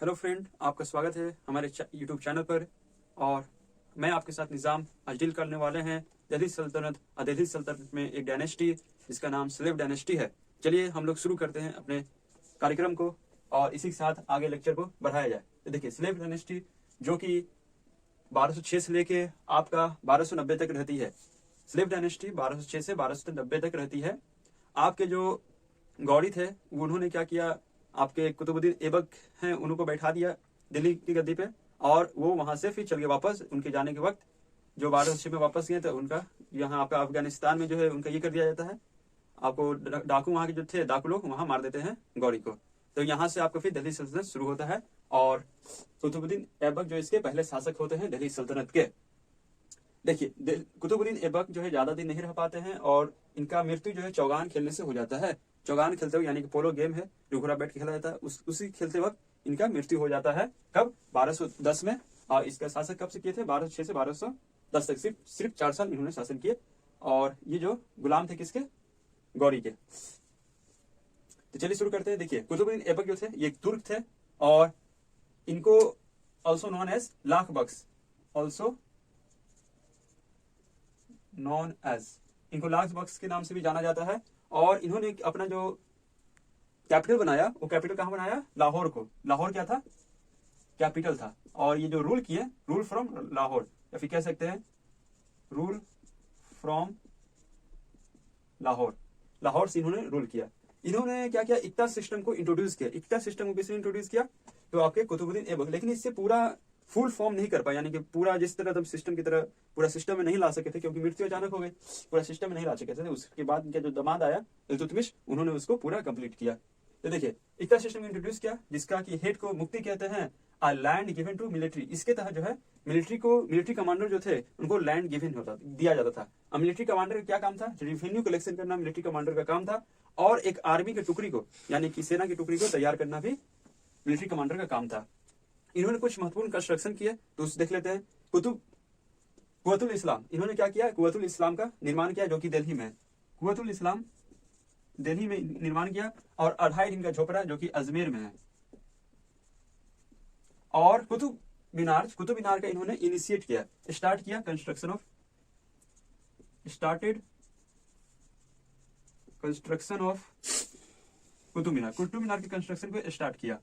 Hello friend, आपका स्वागत है हमारे यूट्यूब चैनल पर। और मैं आपके साथ निज़ाम आज डील करने वाले हैं दिल्ली सल्तनत और दिल्ली सल्तनत में एक डायनेस्टी जिसका नाम स्लेव डायनेस्टी है। चलिए हम लोग शुरू करते हैं अपने कार्यक्रम को और इसी के साथ आगे लेक्चर को बढ़ाया जाए। तो देखिए, स्लेव डायनेस्टी जो कि 1206 से लेके आपका 1290 तक रहती है। स्लेव डायनेस्टी 1206 से 1290 तक रहती है। आपके जो गौरी थे उन्होंने क्या किया, आपके कुतुबुद्दीन ऐबक हैं उनको बैठा दिया दिल्ली की गद्दी पे, और वो वहां से फिर चल गए वापस। उनके जाने के वक्त जो 1206 में वापस गए थे उनका यहाँ आपका अफगानिस्तान में जो है उनका ये कर दिया जाता है, आपको डाकू वहां के जो थे डाकू लोग वहां मार देते हैं गौरी को। तो यहाँ से आपका फिर दिल्ली सल्तनत शुरू होता है और कुतुबुद्दीन ऐबक जो इसके पहले शासक होते हैं दिल्ली सल्तनत के। देखिए, कुतुबुद्दीन ऐबक जो है ज्यादा दिन नहीं रह पाते हैं और इनका मृत्यु जो है चौगान खेलने से हो जाता है। चौगान खेलते हुए, यानी कि पोलो गेम है जो घोड़ा बैठ के खेला जाता है, उसी खेलते वक्त इनका मृत्यु हो जाता है। कब? 1210 में। और इसका शासक कब से किए थे? 1206 से 1210 तक सिर्फ 4 साल इन्होंने शासन किए। और ये जो गुलाम थे किसके? गौरी के। तो चलिए शुरू करते हैं। देखिए, कुतुबुद्दीन ऐबक जो थे ये तुर्क थे और इनको ऑल्सो नॉन एज लाख बख्श, ऑल्सो नॉन एज, इनको लाख बख्श के नाम से भी जाना जाता है। और इन्होंने अपना जो कैपिटल बनाया, वो कैपिटल कहाँ बनाया? लाहौर को। लाहौर क्या था? कैपिटल था। और ये जो रूल किए, रूल फ्रॉम लाहौर, या फिर कह सकते हैं रूल फ्रॉम लाहौर। लाहौर से इन्होंने रूल किया। इन्होंने क्या किया? इक्ता सिस्टम को इंट्रोड्यूस किया। इक्ता सिस्टम को किसने इंट्रोड्यूस किया? तो आपके कुतुबुद्दीन ऐबक। लेकिन इससे पूरा फुल फॉर्म नहीं कर पाए, यानी कि पूरा जिस तरह तुम सिस्टम की तरह पूरा सिस्टम में नहीं ला सके थे, क्योंकि मृत्यु अचानक हो गई, पूरा सिस्टम में नहीं ला सके थे। उसके बाद इनका जो दामाद आया इल्तुतमिश, उन्होंने उसको पूरा कंप्लीट किया। तो देखिए, इक्ता सिस्टम इंट्रोड्यूस किया जिसका कि हेड को मुक्ति कहते हैं, आ लैंड गिवन टू मिलिट्री। इसके तहत जो है मिलिट्री कमांडर जो थे उनको लैंड गिवन दिया जाता था। अब मिलिट्री कमांडर का क्या काम था? रेवेन्यू कलेक्शन करना मिलिट्री कमांडर का काम था। और एक आर्मी की टुकड़ी को, यानी कि सेना की टुकड़ी को तैयार करना भी मिलिट्री कमांडर का काम था। इन्होंने कुछ महत्वपूर्ण कंस्ट्रक्शन किए, तो उसे देख लेते हैं। कुव्वतुल इस्लाम, इन्होंने क्या किया? कुव्वतुल इस्लाम का निर्माण किया, जो कि दिल्ली में है। कुव्वतुल इस्लाम दिल्ली में निर्माण किया। और 2.5 दिन का झोपड़ा जो कि अजमेर में है। और कुतुब मीनार का इन्होंने इनिशिएट किया, स्टार्ट किया कंस्ट्रक्शन ऑफ कुतुब मीनार के कंस्ट्रक्शन को स्टार्ट किया,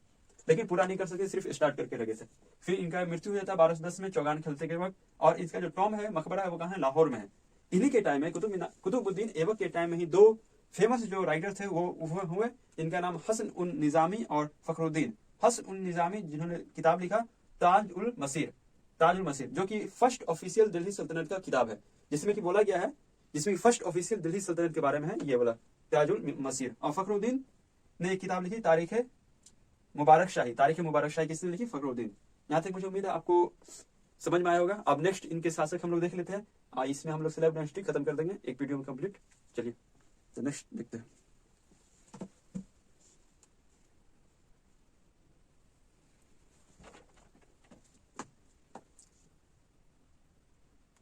लेकिन पूरा नहीं कर सके, सिर्फ स्टार्ट करके रखे थे। फिर इनका मृत्यु हुआ था 1210 में चौगान खेलते के वक्त। और इसका जो टॉम है, मकबरा है, वो कहाँ है? लाहौर में है। इन्हीं के टाइम में कुतुबुद्दीन ऐबक के टाइम में ही 2 फेमस जो राइटर थे वो हुए। इनका नाम हसन उन निजामी और फखरुद्दीन। हसन उन निजामी जिन्होंने किताब लिखा ताज उल मसीर, जो कि फर्स्ट ऑफिशियल दिल्ली सल्तनत का किताब है, जिसमें कि बोला गया है, जिसमें फर्स्ट ऑफिशियल दिल्ली सल्तनत के बारे में है, ये बोला ताज उल मसीर। और फखरुद्दीन ने एक किताब लिखी तारीख मुबारक शाही किसने लिखी? फखरुद्दीन। यहाँ तक मुझे उम्मीद है आपको समझ में आया होगा। अब नेक्स्ट इनके शासक हम लोग देख लेते हैं। इसमें हम लोग स्लेव डायनेस्टी खत्म कर देंगे एक वीडियो में कंप्लीट। चलिए तो नेक्स्ट देखते हैं।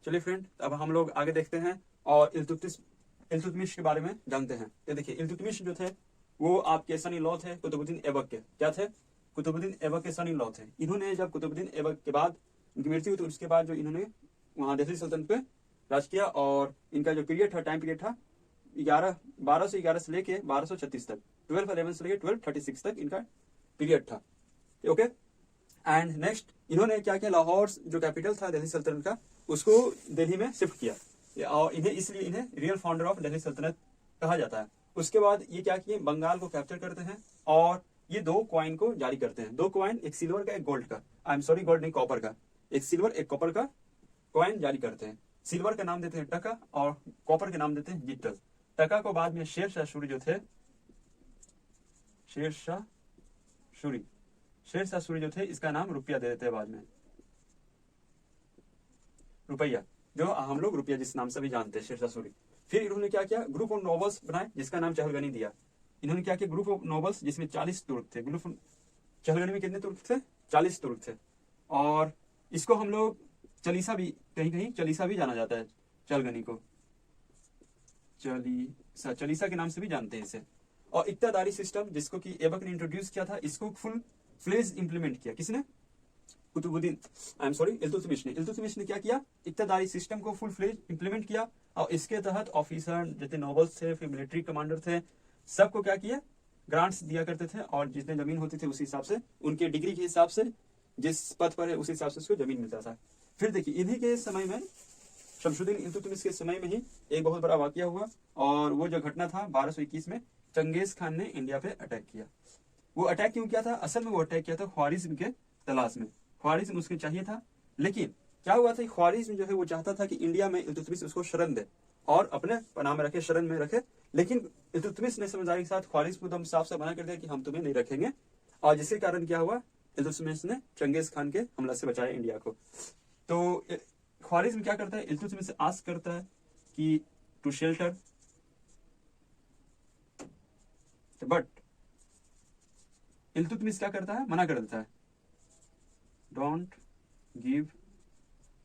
चलिए फ्रेंड, अब हम लोग आगे देखते हैं और इल्तुतमिश के बारे में जानते हैं। तो देखिए, इल्तुतमिश जो थे वो आपके सन इन लॉ थे कुतुबुद्दीन ऐबक के। क्या थे? कुतुबुद्दीन ऐबक के सन इन लॉ थे। इन्होंने जब कुतुबुद्दीन ऐबक के बाद उनकी मृत्यु हुई, तो उसके बाद जो इन्होंने वहां दिल्ली सल्तनत पे राज किया। और इनका जो टाइम पीरियड था 1211 से लेके 1236 तक, 1211 से लेके 1236 तक इनका पीरियड था। ओके। एंड नेक्स्ट इन्होंने क्या किया? लाहौर जो कैपिटल था दिल्ली सल्तनत का, उसको दिल्ली में शिफ्ट किया। और इसलिए इन्हें रियल फाउंडर ऑफ दिल्ली सल्तनत कहा जाता है। उसके बाद ये क्या किए? बंगाल को कैप्चर करते हैं और ये 2 कॉइन को जारी करते हैं। 2 कॉइन, एक सिल्वर का एक गोल्ड का, आई एम सॉरी गोल्ड नहीं, कॉपर का। एक सिल्वर एक कॉपर का कॉइन जारी करते हैं। सिल्वर का नाम देते हैं टका और कॉपर के नाम देते हैं जिट्टल। टका को बाद में शेरशाह सूरी जो थे, शेरशाह सूरी जो थे, इसका नाम रुपया दे देते हैं बाद में, रुपया, जो हम लोग रुपया जिस नाम से भी जानते हैं, शेरशाह सूरी। फिर इन्होंने क्या किया? ग्रुप ऑफ नॉवल्स बनाए जिसका नाम चहलगनी दिया। इन्होंने क्या किया? ग्रुप ऑफ नॉवल्स जिसमें 40 तुर्क थे। चहलगनी में कितने तुर्क थे? 40 तुर्क थे। और इसको हम लोग चालीसा भी, कहीं चालीसा भी जाना जाता है। चहलगनी को चालीसा के नाम से भी जानते हैं इसे। और इक्तादारी सिस्टम जिसको कि ऐबक ने इंट्रोड्यूस किया था, इसको फुल फ्लेज इंप्लीमेंट किया। किसने? Qutubuddin, I am sorry, Iltutmish ने। इल्तुतमिश ने क्या किया? इक्तदारी सिस्टम को फुल फ्लेज इंप्लीमेंट किया और इसके तहत ऑफिसर जितने नोबल्स थे, फिर मिलिट्री कमांडर थे, सबको क्या किया? ग्रांट्स दिया करते थे और जितने जमीन होती थी उस हिसाब से, उनके डिग्री के हिसाब से, जिस पद पर है उस हिसाब से उसको जमीन मिलता था। फिर देखिए इन्हीं के समय में, शमशुद्दीन इल्तुतमिश के समय में ही एक बहुत बड़ा वाकया हुआ और वो जो घटना था 1221 में चंगेज खान ने इंडिया पे अटैक किया। वो अटैक क्यों किया था? असल में वो अटैक किया था ख्वारिज्म के तलाश में। ख्वारिज्म उसको चाहिए था, लेकिन क्या हुआ था, ख्वारिज्म जो है वो चाहता था कि इंडिया में इल्तुतमिश उसको शरण दे और अपने पनाह में रखे, शरण में रखे, लेकिन इल्तुतमिश ने समझदारी के साथ ख्वारिज्म को एकदम साफ साफ मना कर दिया कि हम तुम्हें नहीं रखेंगे। और जिसके कारण क्या हुआ, इल्तुतमिश ने चंगेज खान के हमला से बचाया इंडिया को। तो ख्वारिज्म क्या करता है, इल्तुतमिश से आस्क करता है कि टू शेल्टर, बट इल्तुतमिश क्या करता है? मना कर देता है, डोंट गिव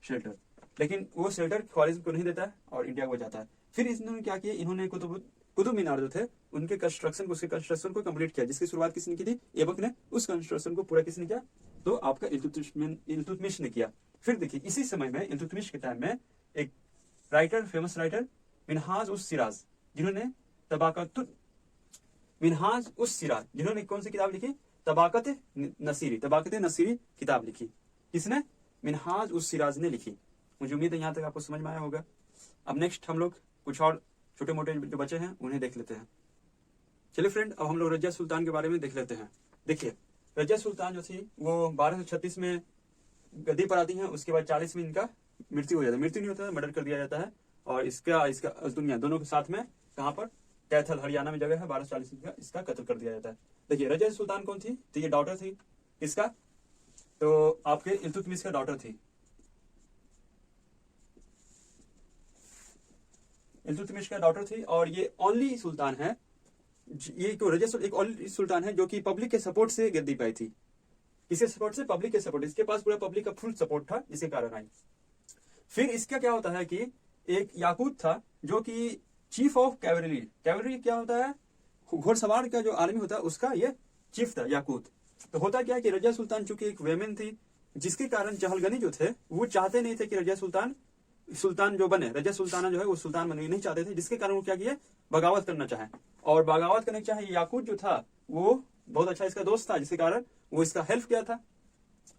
शेल्टर। लेकिन वो शेल्टर ख्वारिज्म को नहीं देता है और इंडिया को जाता है। फिर इन्होंने क्या किया, इन्होंने कुतुब मीनार जो थे उनके कंस्ट्रक्शन को, उसके कंस्ट्रक्शन को कंप्लीट किया, जिसकी शुरुआत किसने की थी? ऐबक ने। उस कंस्ट्रक्शन को पूरा किसने किया? तो आपका इल्तुतमिश ने किया। फिर देखिए इसी समय में, इल्तुतमिश के टाइम में, एक राइटर, फेमस राइटर मिनहाज उस सिराज, जिन्होंने मिनहाज उस सिराज, जिन्होंने कौन सी किताब लिखी? तबाकत नसीरी किताब लिखी। किसने? मिनहाज उस सिराज ने लिखी। मुझे उम्मीद है यहाँ तक आपको समझ में आया होगा। अब नेक्स्ट हम लोग कुछ और छोटे मोटे जो बचे हैं उन्हें देख लेते हैं। चलिए फ्रेंड, अब हम लोग रजिया सुल्तान के बारे में देख लेते हैं। देखिए रजिया सुल्तान जो थी वो 1236 में गद्दी पर आती है। उसके बाद 40 में इनका मृत्यु हो जाता है। मृत्यु नहीं होता है, मर्डर कर दिया जाता है। और इसका दुनिया दोनों के साथ में कहाँ पर? कैथल, हरियाणा में जगह है। 1240 में इसका कत्ल कर दिया जाता है। देखिए रजिया सुल्तान कौन थी? तो ये डॉटर थी किसका? तो आपके इल्तुतमिश का डॉटर थी। इल्तुतमिश का डॉटर थी और ये ओनली सुल्तान है, ये तो रजिया एक ओनली सुल्तान है जो कि पब्लिक के सपोर्ट से गद्दी पाई थी। किसके सपोर्ट से? पब्लिक के सपोर्ट। इसके पास पूरा पब्लिक का फुल सपोर्ट था, जिसके कारण आई। फिर इसका क्या होता है कि एक याकूत था जो कि चीफ ऑफ कैवलरी। कैवलरी क्या होता है? घोड़सवार का जो आर्मी होता है उसका ये चीफ था, याकूत। तो होता क्या है कि रजिया सुल्तान चूंकि एक वेमेन थी, जिसके कारण चहलगनी जो थे वो चाहते नहीं थे कि रजिया सुल्तान जो बने, रजिया सुल्ताना जो है वो सुल्तान बनना नहीं चाहते थे, जिसके कारण वो क्या किए? बगावत करना चाहे। और बगावत करने चाहे याकूत जो था वो बहुत अच्छा इसका दोस्त था, जिसके कारण वो इसका हेल्प किया था।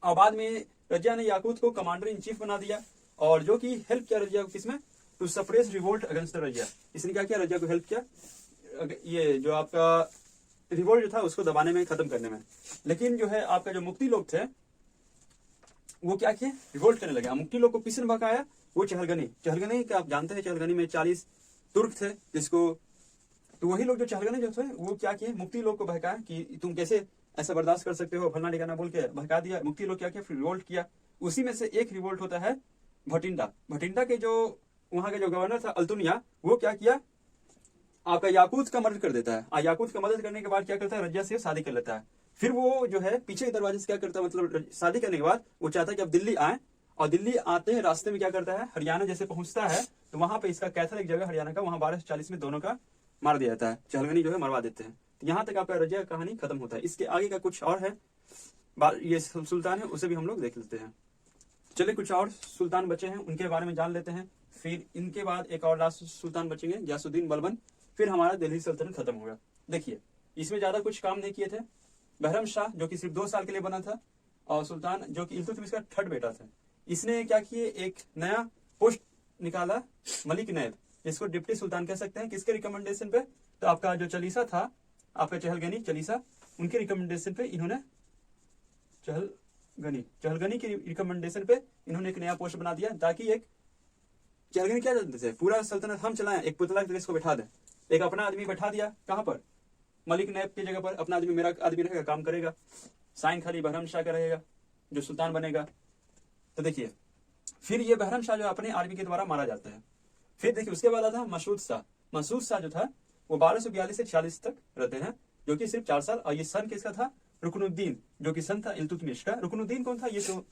और बाद में रजिया ने याकूत को कमांडर इन चीफ बना दिया और जो कि हेल्प किया रजिया को किसमें? To suppress revolt against Razia. इसने क्या किया? रजिया को हेल्प किया, ये जो आपका रिवोल्ट जो था उसको दबाने में, खत्म करने में। लेकिन जो है आपका जो मुक्ति लोग थे वो क्या किए? रिवोल्ट करने लगे। मुक्ति लोग को किसने भगाया? वो चहलगनी का आप जानते हैं, चहलगनी में 40 तुर्क थे, जिसको तो वही लोग जो चहलगनी जो थे वो क्या किए? मुक्ति लोग को बहकाया कि तुम कैसे ऐसा बर्दाश्त कर सकते हो, फलना ठिकाना बोल के बहका दिया। मुक्ति लोग क्या किया? फिर रिवोल्ट किया। उसी में से एक रिवोल्ट होता है भटिंडा के जो वहां के जो गवर्नर था अल्तुनिया, वो क्या किया? आपका याकूत का मदद कर देता है। याकूत का मदद करने के बाद क्या करता है? रजिया से शादी कर लेता है। फिर वो जो है पीछे के दरवाजे से क्या करता है, मतलब शादी करने के बाद वो चाहता है कि अब दिल्ली आए, और दिल्ली आते हैं रास्ते में क्या करता है? हरियाणा जैसे पहुंचता है तो वहां पे इसका कैथल एक जगह हरियाणा का, वहां 1240 में दोनों का मार दिया जाता है। चहलगनी जो है मरवा देते हैं। तो यहाँ तक आपका रजिया कहानी खत्म होता है। इसके आगे का कुछ और है, ये सुल्तान है, उसे भी हम लोग देख लेते हैं। चलिए कुछ और सुल्तान बचे हैं उनके बारे में जान लेते हैं। फिर इनके बाद एक और लास्ट सुल्तान बचेंगे, गयासुद्दीन बलबन। फिर हमारा दिल्ली सल्तनत खत्म होगा। देखिए इसमें ज्यादा कुछ काम नहीं किए थे। बहरम शाह जो कि सिर्फ 2 साल के लिए बना था, और सुल्तान जो कि इल्तुतमिश का 3rd बेटा था, इसने क्या किए? एक नया पोस्ट निकाला, मलिक नैब, जिसको डिप्टी सुल्तान कह सकते हैं। किसके रिकमेंडेशन पे? तो आपका जो चलीसा था, आपका चहलगनी, उनके रिकमेंडेशन पे इन्होंने चहलगनी के रिकमेंडेशन पे इन्होंने एक नया पोस्ट बना दिया, ताकि एक चहलगनी क्या चाहते थे? पूरा सल्तनत हम चलाएं, एक पुतला की इसको बैठा दें। एक अपना आदमी बैठा दिया, कहां पर? मलिक नैब की जगह पर अपना आदमी, मेरा आदमी रहेगा, काम करेगा, साइन खाली बहरम शाह का रहेगा जो सुल्तान बनेगा। तो देखिए फिर ये बहरम शाह जो अपने आर्मी के द्वारा मारा जाता है। फिर देखिए उसके बाद आता है मसूद शाह जो था वो 1242 से 46 तक रहते हैं, जो कि सिर्फ 4 साल। और ये सन किसका था? रुकनुद्दीन, जो कि सन था इल्तुतमिश का। रुकनुद्दीन कौन था? ये तो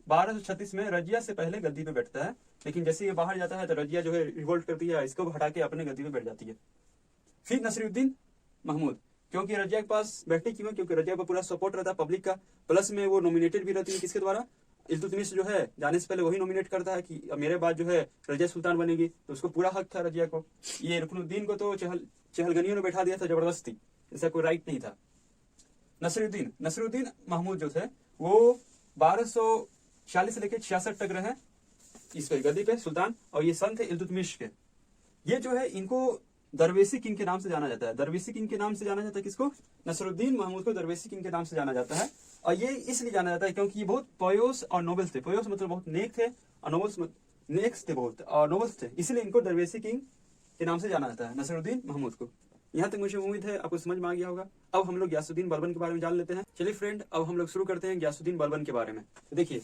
1236 में रजिया से पहले गद्दी पे बैठता है, लेकिन जैसे ये बाहर जाता है तो रजिया जो है रिवोल्ट करती है, इसको हटा के अपने गद्दी पे बैठ जाती है। फिर नसीरुद्दीन महमूद, क्योंकि रजिया के पास बैठने क्यों है, क्योंकि रजिया पर पूरा सपोर्ट रहता है पब्लिक का, प्लस में वो नॉमिनेटेड भी रहती है किसके द्वारा, इल्तुतमिश जो है जाने से पहले वही नॉमिनेट करता है कि अब मेरे बाद जो है रजिया सुल्तान बनेगी, तो उसको पूरा हक था रजिया को। ये रुकनुद्दीन को तो चहलगनियों ने बैठा दिया था जबरदस्ती, ऐसा कोई राइट नहीं था। नसरुद्दीन महमूद जो थे वो 1240 से लेकर 66 तक रहे इस पे गद्दी पे सुल्तान, और ये सन थे इल्तुतमिश के। ये जो है इनको दरवेशी किंग के नाम से जाना जाता है, दरवेशी किंग के नाम से जाना जाता है किसको, नसरुद्दीन महमूद को दरवेशी किंग के नाम से जाना जाता है। और ये इसलिए जाना जाता है क्योंकि ये बहुत पयोस और नोबल्स थे, पयोस मतलब बहुत नेक थे, और नोबल्स नेक्स थे बहुत, और नोबल्स थे, इसलिए इनको दरवेशी किंग के नाम से जाना जाता है नसरुद्दीन महमूद को। यहाँ तक मुझे उम्मीद है आपको समझ में आ गया होगा। अब हम लोग गियासुद्दीन बलबन के बारे में जान लेते हैं। चलिए फ्रेंड, अब हम लोग शुरू करते हैं गियासुद्दीन बलबन के बारे में। तो देखिए,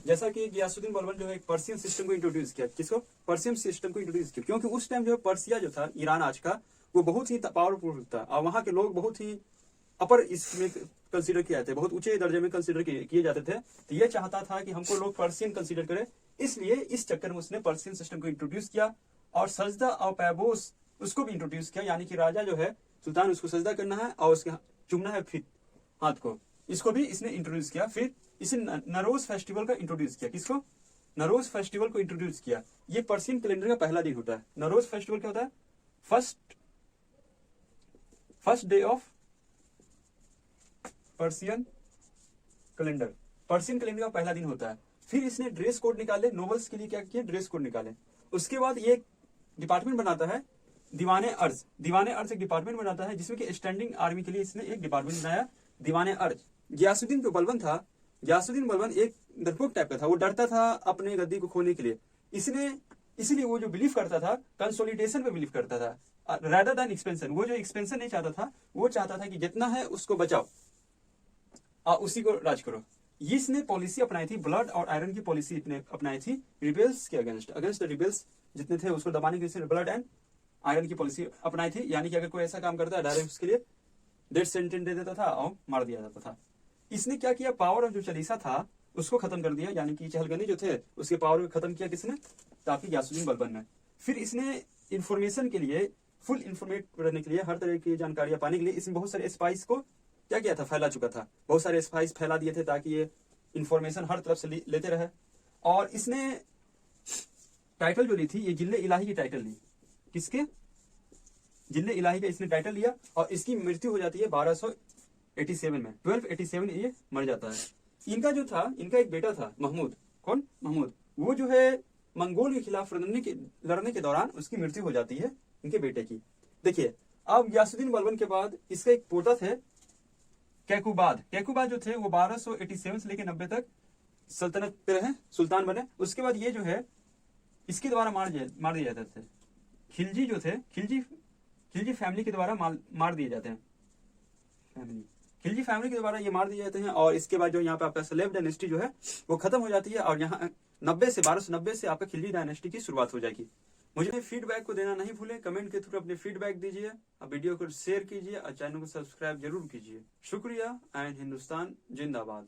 जैसा कि गियासुद्दीन बलबन जो है एक पर्शियन सिस्टम को इंट्रोड्यूस किया, किसको, पर्शियन सिस्टम को इंट्रोड्यूस किया, क्योंकि उस टाइम जो है पर्सिया जो था ईरान आज का, वो बहुत ही पावरफुल था, और वहाँ के लोग बहुत ही अपर इसमें कंसीडर किए जाते, बहुत ऊंचे दर्जे में कंसीडर किए जाते थे। तो ये चाहता था कि हमको लोग पर्शियन कंसीडर करें, इसलिए इस चक्कर में उसने पर्शियन सिस्टम को इंट्रोड्यूस किया, और सजदा और पैबोस उसको भी इंट्रोड्यूस किया, यानी कि राजा जो है सुल्तान उसको सजदा करना है और उसके चुमना है फिर हाथ को, इसको भी इसने इंट्रोड्यूस किया। फिर इसे नरोज फेस्टिवल का इंट्रोड्यूस किया, किसको, नरोज फेस्टिवल को इंट्रोड्यूस किया। ये पर्शियन कैलेंडर का पहला दिन होता है। नरोज फेस्टिवल क्या होता है, first day of Persian calendar, Persian calendar का पहला दिन होता है। फिर इसने ड्रेस कोड निकाले, नोबल्स के लिए क्या किया, ड्रेस कोड निकाले। उसके बाद ये डिपार्टमेंट बनाता है दीवाने अर्ज, दीवाने अर्ज एक डिपार्टमेंट बनाता है, जिसमें कि स्टैंडिंग आर्मी के लिए इसने एक डिपार्टमेंट बनाया, दीवाने अर्ज। गियासुद्दीन जो बलबन था, गियासुद्दीन बलबन एक डरपोक टाइप का था, वो डरता था अपने गद्दी को खोने के लिए, इसलिए वो जो बिलीव करता था, कंसोलिडेशन पे बिलीव करता था rather than एक्सपेंशन। वो जो एक्सपेंशन नहीं चाहता था, वो चाहता था कि जितना है उसको बचाओ और उसी को राज करो। इसने पॉलिसी अपनाई थी, ब्लड और आयरन की पॉलिसी अपनाई थी रिबेल्स के अगेंस्ट रिबेल्स जितने थे उसको दबाने के लिए ब्लड एंड आयरन की पॉलिसी अपनाई थी, यानी कि अगर कोई ऐसा काम करता है डायरेक्ट उसके लिए डेथ सेंटेंस दे देता था और मार दिया जाता था। इसने क्या किया, पावर ऑफ जो चालीसा था उसको खत्म कर दिया, यानी कि चहलगनी जो थे उसके पावर को खत्म किया किसने, ताकि गियासुद्दीन बलबन ने। फिर इसने इंफॉर्मेशन के लिए, फुल इंफॉर्मेट रहने के लिए, हर तरह की जानकारियां पाने के लिए इसने बहुत सारे स्पाइस को क्या किया था, फैला चुका था, बहुत सारे स्पाइस फैला दिए थे ताकि ये इंफॉर्मेशन हर तरफ से लेते रहे। और इसने टाइटल जो ली थी, ये जिल्ले इलाही की टाइटल ली, किसके, जिल्ले इलाही का इसने टाइटल लिया, और इसकी मृत्यु हो जाती है 1287 में, 1287 ये मर जाता है। इनका जो था, इनका एक बेटा था महमूद, कौन, महमूद, वो जो है मंगोल के खिलाफ लड़ने के दौरान उसकी मृत्यु हो जाती है इनके बेटे की। देखिए, अब गियासुद्दीन बलबन के बाद इसका एक पोता थे कैकुबाद जो थे वो 1287 से लेकर 90 तक सल्तनत पे रहे, सुल्तान बने। उसके बाद ये जो है इसके द्वारा मार दिए जाते थे, खिलजी जो थे, खिलजी फैमिली के द्वारा मार दिए जाते हैं, खिलजी फैमिली के द्वारा ये मार दिए जाते हैं। और इसके बाद जो यहाँ पे आपका स्लेव डायनेस्टी जो है वो खत्म हो जाती है, और यहाँ 1290 से आपका खिलजी डायनेस्टी की शुरुआत हो जाएगी। मुझे फीडबैक को देना नहीं भूले, कमेंट के थ्रू अपने फीडबैक दीजिए, और वीडियो को शेयर कीजिए और चैनल को सब्सक्राइब जरूर कीजिए। शुक्रिया एंड हिंदुस्तान जिंदाबाद।